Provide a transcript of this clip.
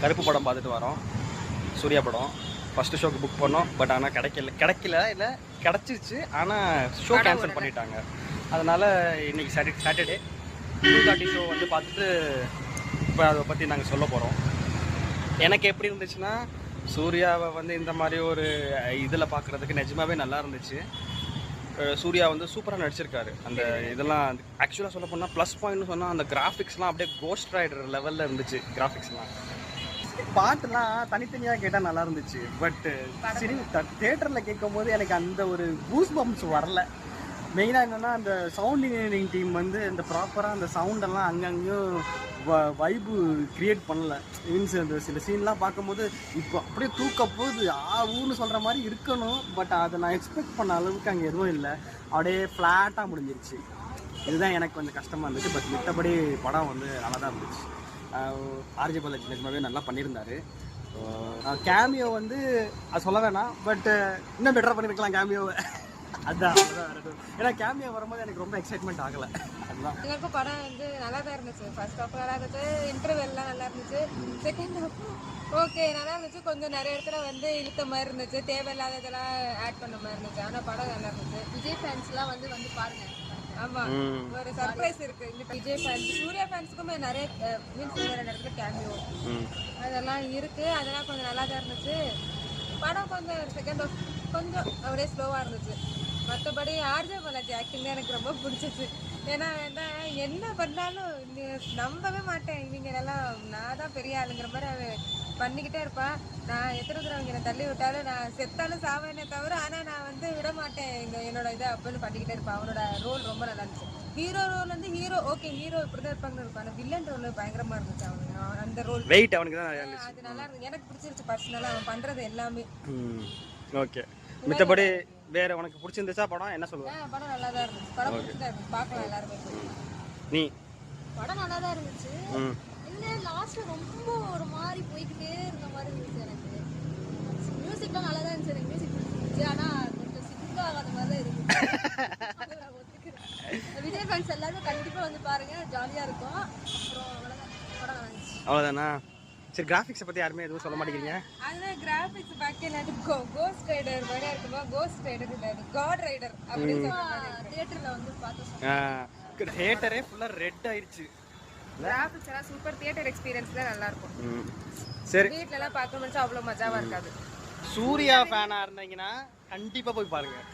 கருப்பு படம் பார்த்துட்டு வரோம். சூர்யா படம் ஃபஸ்ட்டு ஷோக்கு புக் பண்ணோம். பட் ஆனால் கிடைக்கல இல்லை கிடச்சிருச்சு. ஆனால் ஷோ கேன்சல் பண்ணிட்டாங்க. அதனால் இன்றைக்கி சாட்டர்டே 2:30 ஷோ வந்து பார்த்துட்டு இப்போ அதை பற்றி நாங்கள் சொல்ல போகிறோம். எனக்கு எப்படி இருந்துச்சுன்னா, சூர்யாவை வந்து இந்த மாதிரி ஒரு இதில் பார்க்குறதுக்கு நிஜமாகவே நல்லா இருந்துச்சு. சூர்யா வந்து சூப்பராக நடிச்சிருக்காரு. அந்த இதெல்லாம் ஆக்சுவலாக சொல்ல போனால் ப்ளஸ் பாயிண்ட்னு சொன்னால் அந்த கிராஃபிக்ஸ்லாம் அப்படியே கோஸ்ட் ரைடர் லெவலில் இருந்துச்சு. கிராஃபிக்ஸ்லாம் பாட்டுலாம் தனித்தனியாக கேட்டால் நல்லா இருந்துச்சு. பட் சரி தேட்டரில் கேட்கும் போது எனக்கு அந்த ஒரு பூஸ் பம்ப்ஸ் வரல. மெயினாக என்னென்னா அந்த சவுண்ட் இன்ஜினியரிங் டீம் வந்து இந்த ப்ராப்பராக அந்த சவுண்டெல்லாம் அங்கங்கேயும் வைப்பு க்ரியேட் பண்ணல. மீன்ஸ் அந்த சில சீன்லாம் பார்க்கும்போது இப்போ அப்படியே தூக்க போகுது ஊன்னு சொல்கிற மாதிரி இருக்கணும். பட் அதை நான் எக்ஸ்பெக்ட் பண்ண அளவுக்கு அங்கே எதுவும் இல்லை. அப்படியே ஃப்ளாட்டாக முடிஞ்சிருச்சு. இதுதான் எனக்கு கொஞ்சம் கஷ்டமாக இருந்துச்சு. பட் மற்றபடி படம் வந்து நல்லா தான் இருந்துச்சு. ஆர்ஜே பாலாஜி நிஜமாவே நல்லா பண்ணியிருந்தார். கேமியோ வந்து அது சொல்ல வேணாம். பட் இன்னும் பெட்டராக பண்ணியிருக்கலாம் கேமியோவை. அதுதான் ஏன்னா கேமியோ வரும்போது எனக்கு ரொம்ப எக்ஸைட்மெண்ட் ஆகலை. அதுதான் எங்களுக்கும் படம் வந்து நல்லா தான் இருந்துச்சு. ஃபர்ஸ்ட் ஹாஃப் நல்லா இருந்துச்சு, இன்டர்வெல்லாம் நல்லா இருந்துச்சு. செகண்ட் ஹாஃப் ஓகே நல்லா இருந்துச்சு. கொஞ்சம் நிறைய இடத்துல வந்து இழுத்த மாதிரி இருந்துச்சு, தேவையில்லாததெல்லாம் ஆட் பண்ண மாதிரி இருந்துச்சு. ஆனால் படம் நல்லா இருந்துச்சு. விஜய் ஃபேன்ஸ்லாம் வந்து பாருங்க. ஆமாம், ஒரு சர்ப்ரைஸ் இருக்கு. இந்த விஜய் ஃபேன்ஸ் சூர்யா ஃபேன்ஸுக்குமே நிறைய மீன்ஸ் நிறைய இடத்துல கேமியோ அதெல்லாம் இருக்கு. அதெல்லாம் கொஞ்சம் நல்லா தான் இருந்துச்சு. படம் கொஞ்சம் செகண்ட் ஹாஃப் கொஞ்சம் அப்படியே ஸ்லோவாக இருந்துச்சு. மற்றபடி ஆர்ஜே பாலாஜி ஆக்டிங் தான் எனக்கு ரொம்ப பிடிச்சிச்சு. ஏன்னா என்ன பண்ணாலும் நம்பவே மாட்டேன். இவங்களெல்லாம் நான் தான் பெரிய ஆளுங்கிற மாதிரி அவன் பண்ணிக்கிட்டே இருப்பான். நான் எத்தனை தடவை அவங்க என்னை தள்ளி விட்டாலும் நான் செத்தாலும் சாவேனே தவிர, ஆனால் நான் வந்து விட மாட்டேன் என்னோட இதை அப்படின்னு பண்ணிக்கிட்டே இருப்பான். அவனோட ரோல் ரொம்ப நல்லா இருந்துச்சு. ஹீரோ ரோல் வந்து ஹீரோ ஓகே, ஹீரோ இப்படி தான் இருப்பாங்கன்னு இருப்பான். ஆனால் வில்லன் ரோல் பயங்கரமாக இருந்துச்சு. அவனுக்கு அந்த ரோல் வெயிட் அவனுக்கு தான் அது நல்லா இருந்துச்சு. எனக்கு பிடிச்சிருச்சு பர்சனலாக அவன் பண்ணுறது எல்லாமே. ஓகே. மித்தபடி வேற உனக்கு பிடிச்சிருந்துச்சா படம்? என்ன சொல்லுவேன்? படம் நல்லா தான் இருந்துச்சு. படம் பிடிச்சதா இருந்துச்சு. பார்க்கலாம் எல்லாருமே. நீ படம் நல்லா தான் இருந்துச்சு. இல்லை லாஸ்ட்ல ரொம்ப ஒரு மாதிரி போய்கிட்டே இருந்த மாதிரி இருந்துச்சு. எனக்கு மியூசிக்லாம் நல்லா தான் இருந்துச்சு. எனக்கு மியூசிக் பிடிச்சிருந்துச்சு. ஆனால் கொஞ்சம் சிங்க் ஆகாத மாதிரி தான் இருந்துச்சு. விஜய் ஃபேன்ஸ் எல்லாருமே கண்டிப்பாக வந்து பாருங்க, ஜாலியாக இருக்கும். அப்புறம் அவ்வளோதான், படம் நல்லா இருந்துச்சு. அவ்வளோதானா? சரி, கிராஃபிக்ஸை பற்றி யாருமே எதுவும் சொல்ல மாட்டேங்கிறீங்க? அதில் கிராஃபிக்ஸ் பார்க்க கோஸ்ட் ரைடர் மாதிரியா இருக்குமா? கோஸ்ட் ரைடர் இல்லை, காட் ரைடர் அப்படின்னு தியேட்டரில் வந்து பார்த்தோம். தியேட்டரே ஃபுல்லாக ரெட் ஆயிடுச்சு. கிராஃபிக்ஸ் எல்லாம் சூப்பர். தியேட்டர் எக்ஸ்பீரியன்ஸ் தான் நல்லா இருக்கும். சரி, வீட்டிலலாம் பார்க்கணும்னு அவ்வளோ மஜாவாக இருக்காது. சூர்யா ஃபேனாக இருந்தீங்கன்னா கண்டிப்பாக போய் பாருங்கள்.